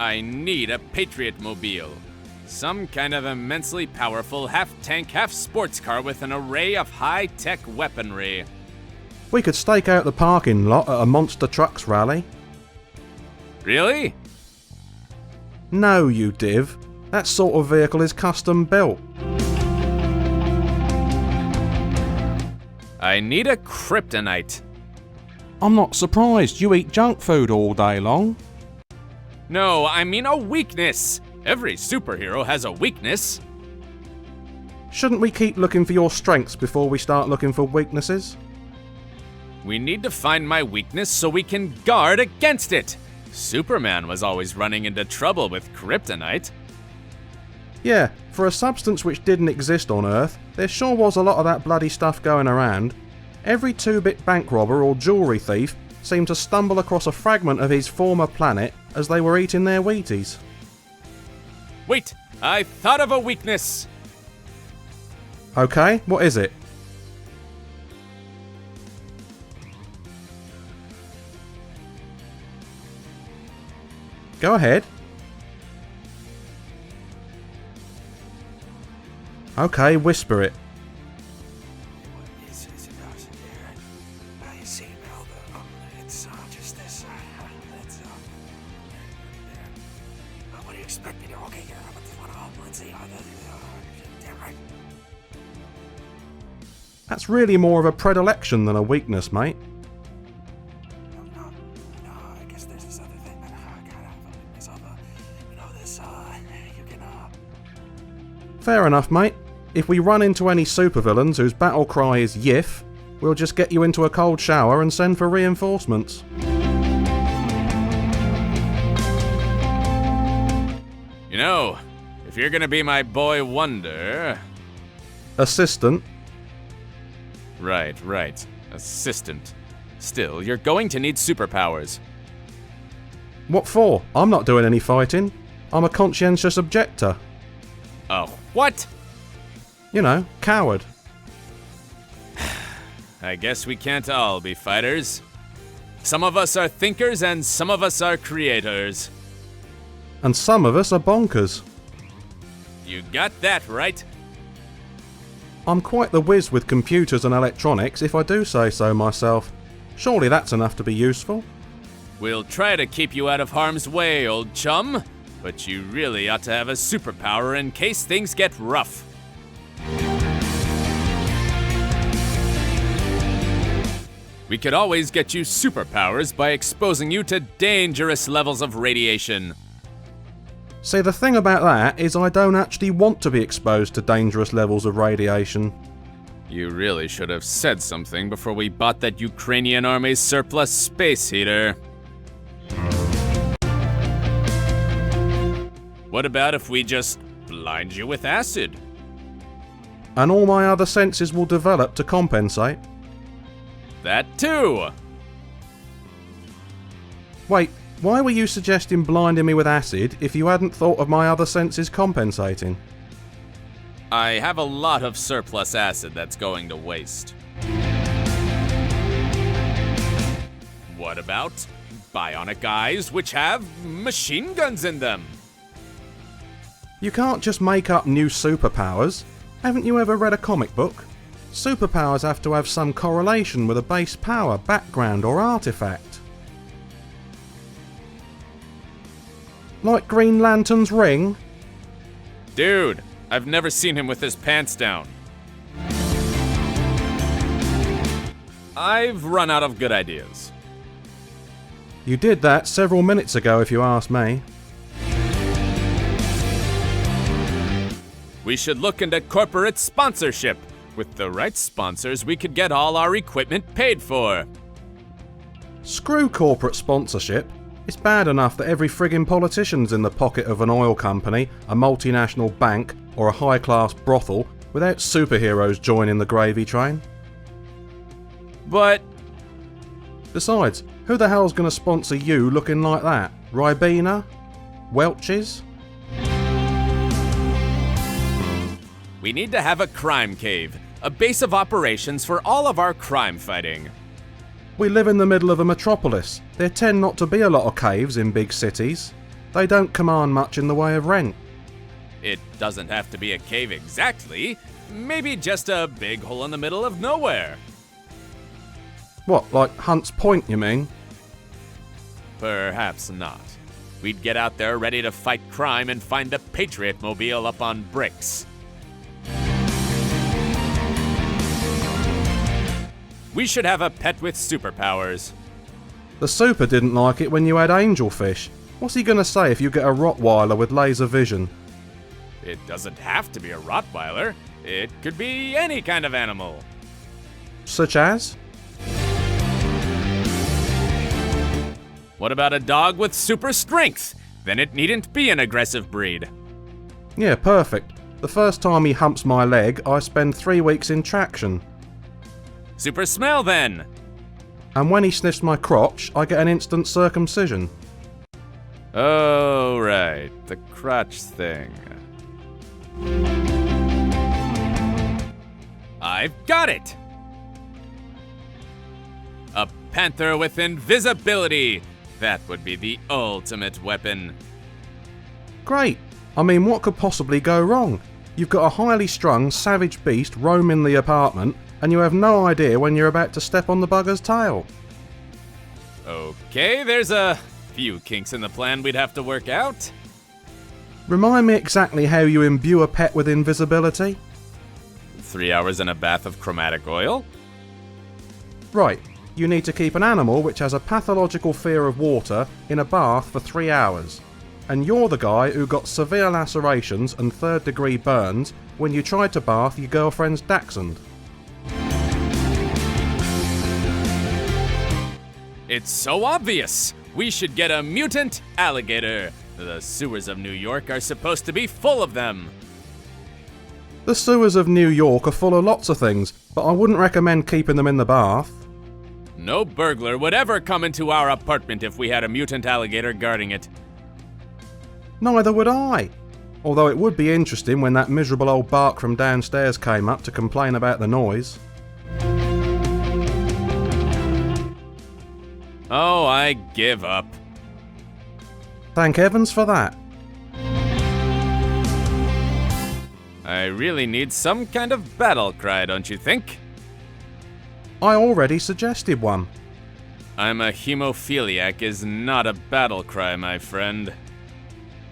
I need a Patriot mobile. Some kind of immensely powerful half-tank, half-sports car with an array of high-tech weaponry. We could stake out the parking lot at a monster trucks rally. Really? No, you div. That sort of vehicle is custom built. I need a kryptonite. I'm not surprised you eat junk food all day long. No, I mean a weakness. Every superhero has a weakness. Shouldn't we keep looking for your strengths before we start looking for weaknesses? We need to find my weakness so we can guard against it. Superman was always running into trouble with kryptonite. Yeah, for a substance which didn't exist on Earth, there sure was a lot of that bloody stuff going around. Every 2-bit bank robber or jewellery thief seemed to stumble across a fragment of his former planet as they were eating their Wheaties. Wait, I thought of a weakness. Okay, what is it? Go ahead. Okay, whisper it. What do you expect me to? Okay, here, how about this one? Let's see. Damn right. That's really more of a predilection than a weakness, mate. No, I guess there's this other thing that I gotta have myself. You can. Fair enough, mate. If we run into any supervillains whose battle cry is yiff, we'll just get you into a cold shower and send for reinforcements. You know, if you're gonna be my boy wonder... Assistant. Right. Assistant. Still, you're going to need superpowers. What for? I'm not doing any fighting. I'm a conscientious objector. Oh, what? You know, coward. I guess we can't all be fighters. Some of us are thinkers and some of us are creators. And some of us are bonkers. You got that right. I'm quite the whiz with computers and electronics, if I do say so myself. Surely that's enough to be useful. We'll try to keep you out of harm's way, old chum. But you really ought to have a superpower in case things get rough. We could always get you superpowers by exposing you to dangerous levels of radiation. See, the thing about that is I don't actually want to be exposed to dangerous levels of radiation. You really should have said something before we bought that Ukrainian army's surplus space heater. What about if we just blind you with acid? And all my other senses will develop to compensate. That too! Wait, why were you suggesting blinding me with acid if you hadn't thought of my other senses compensating? I have a lot of surplus acid that's going to waste. What about bionic eyes which have machine guns in them? You can't just make up new superpowers. Haven't you ever read a comic book? Superpowers have to have some correlation with a base power, background or artifact. Like Green Lantern's ring? Dude, I've never seen him with his pants down. I've run out of good ideas. You did that several minutes ago if you ask me. We should look into corporate sponsorship. With the right sponsors, we could get all our equipment paid for. Screw corporate sponsorship. It's bad enough that every friggin' politician's in the pocket of an oil company, a multinational bank, or a high-class brothel without superheroes joining the gravy train. But... Besides, who the hell's gonna sponsor you looking like that? Ribena? Welch's? we need to have a crime cave, a base of operations for all of our crime fighting. We live in the middle of a metropolis. There tend not to be a lot of caves in big cities. They don't command much in the way of rent. It doesn't have to be a cave exactly. Maybe just a big hole in the middle of nowhere. What, like Hunt's Point, you mean? Perhaps not. We'd get out there ready to fight crime and find the Patriot mobile up on bricks. We should have a pet with superpowers. The super didn't like it when you had angelfish. What's he gonna say if you get a Rottweiler with laser vision? It doesn't have to be a Rottweiler. It could be any kind of animal. Such as? What about a dog with super strength? Then it needn't be an aggressive breed. Yeah, perfect. The first time he humps my leg, I spend 3 weeks in traction. Super smell then. And when he sniffs my crotch, I get an instant circumcision. Oh, right. The crotch thing. I've got it! A panther with invisibility! That would be the ultimate weapon. Great! I mean, what could possibly go wrong? You've got a highly strung, savage beast roaming the apartment, and you have no idea when you're about to step on the bugger's tail. Okay, there's a few kinks in the plan we'd have to work out. Remind me exactly how you imbue a pet with invisibility? 3 hours in a bath of chromatic oil. Right, you need to keep an animal which has a pathological fear of water in a bath for 3 hours. And you're the guy who got severe lacerations and 3rd-degree burns when you tried to bath your girlfriend's dachshund. It's so obvious! We should get a mutant alligator. The sewers of New York are supposed to be full of them. The sewers of New York are full of lots of things, but I wouldn't recommend keeping them in the bath. No burglar would ever come into our apartment if we had a mutant alligator guarding it. Neither would I. Although it would be interesting when that miserable old bark from downstairs came up to complain about the noise. Oh, I give up. Thank heavens for that. I really need some kind of battle cry, don't you think? I already suggested one. I'm a hemophiliac is not a battle cry, my friend.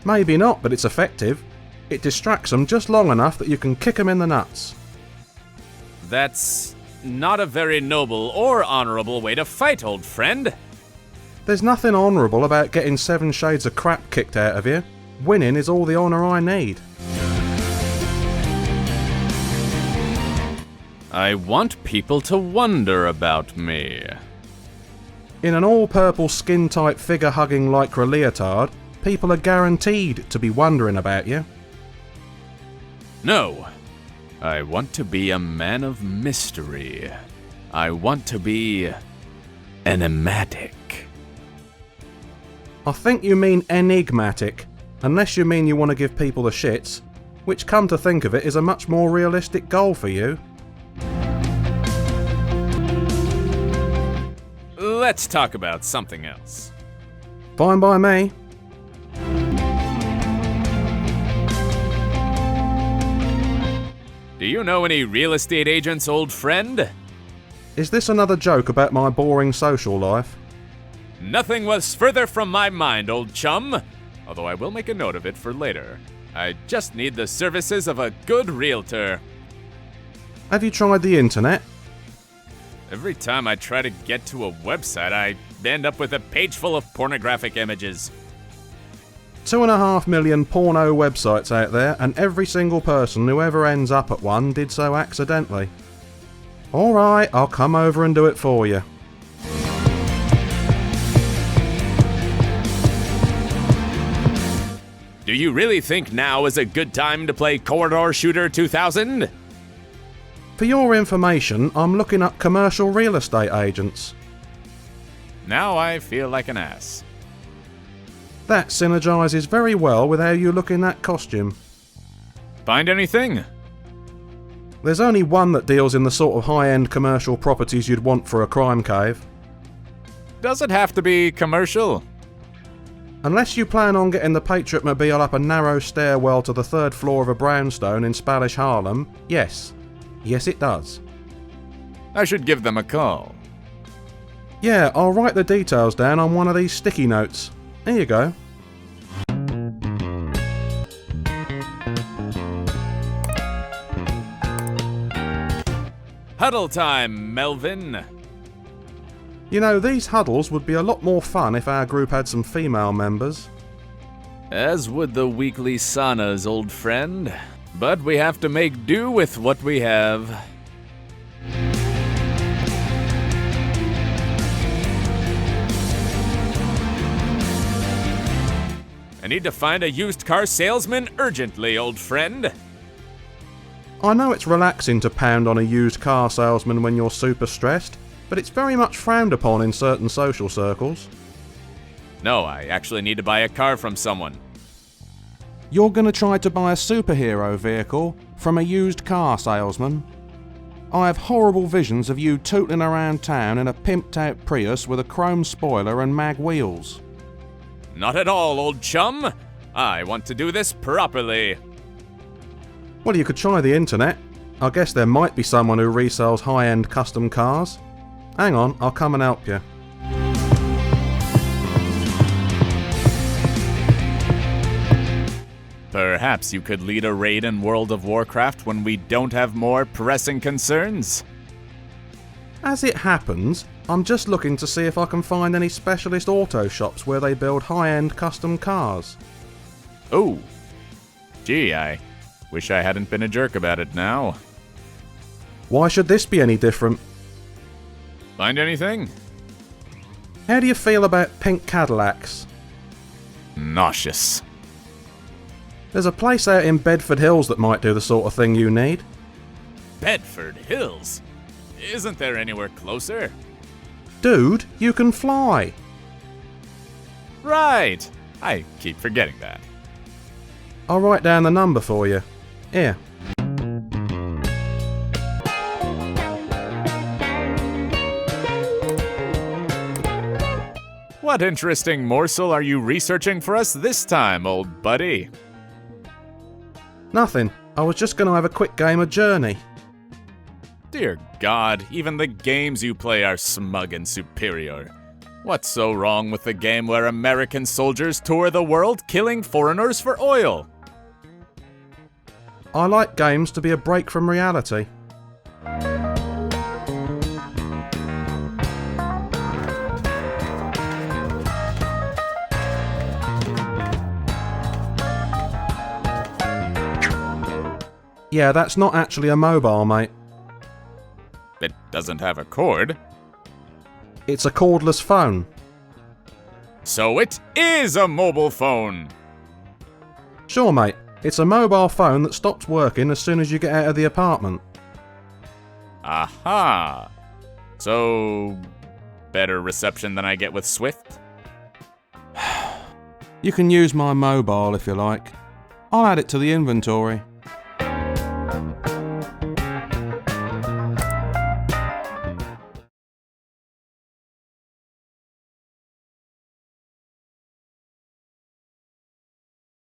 Maybe not, but it's effective. It distracts them just long enough that you can kick them in the nuts. That's not a very noble or honorable way to fight, old friend. There's nothing honourable about getting 7 shades of crap kicked out of you. Winning is all the honour I need. I want people to wonder about me. In an all-purple skin-tight figure-hugging lycra leotard, people are guaranteed to be wondering about you. No. I want to be a man of mystery. I want to be enigmatic. I think you mean enigmatic, unless you mean you want to give people the shits, which come to think of it is a much more realistic goal for you. Let's talk about something else. Fine by me. Do you know any real estate agents, old friend? Is this another joke about my boring social life? Nothing was further from my mind, old chum. Although I will make a note of it for later. I just need the services of a good realtor. Have you tried the internet? Every time I try to get to a website, I end up with a page full of pornographic images. 2.5 million porno websites out there, and every single person who ever ends up at one did so accidentally. Alright, I'll come over and do it for you. Do you really think now is a good time to play Corridor Shooter 2000? For your information, I'm looking up commercial real estate agents. Now I feel like an ass. That synergizes very well with how you look in that costume. Find anything? There's only one that deals in the sort of high-end commercial properties you'd want for a crime cave. Does it have to be commercial? Unless you plan on getting the Patriot mobile up a narrow stairwell to the 3rd floor of a brownstone in Spanish Harlem, yes. Yes, it does. I should give them a call. Yeah, I'll write the details down on one of these sticky notes. Here you go. Huddle time, Melvin. You know, these huddles would be a lot more fun if our group had some female members. As would the weekly saunas, old friend. But we have to make do with what we have. I need to find a used car salesman urgently, old friend. I know it's relaxing to pound on a used car salesman when you're super stressed, but it's very much frowned upon in certain social circles. No, I actually need to buy a car from someone. You're gonna try to buy a superhero vehicle from a used car salesman? I have horrible visions of you tootling around town in a pimped out Prius with a chrome spoiler and mag wheels. Not at all, old chum. I want to do this properly. Well, you could try the internet. I guess there might be someone who resells high-end custom cars. Hang on, I'll come and help you. Perhaps you could lead a raid in World of Warcraft when we don't have more pressing concerns? As it happens, I'm just looking to see if I can find any specialist auto shops where they build high-end custom cars. Oh. Gee, I wish I hadn't been a jerk about it now. Why should this be any different? Find anything? How do you feel about pink Cadillacs? Nauseous. There's a place out in Bedford Hills that might do the sort of thing you need. Bedford Hills? Isn't there anywhere closer? Dude, you can fly! Right! I keep forgetting that. I'll write down the number for you. Here. What interesting morsel are you researching for us this time, old buddy? Nothing. I was just going to have a quick game of Journey. Dear God, even the games you play are smug and superior. What's so wrong with the game where American soldiers tour the world killing foreigners for oil? I like games to be a break from reality. Yeah, that's not actually a mobile, mate. It doesn't have a cord. It's a cordless phone. So it is a mobile phone! Sure, mate. It's a mobile phone that stops working as soon as you get out of the apartment. Aha! So, better reception than I get with Swift? You can use my mobile if you like. I'll add it to the inventory.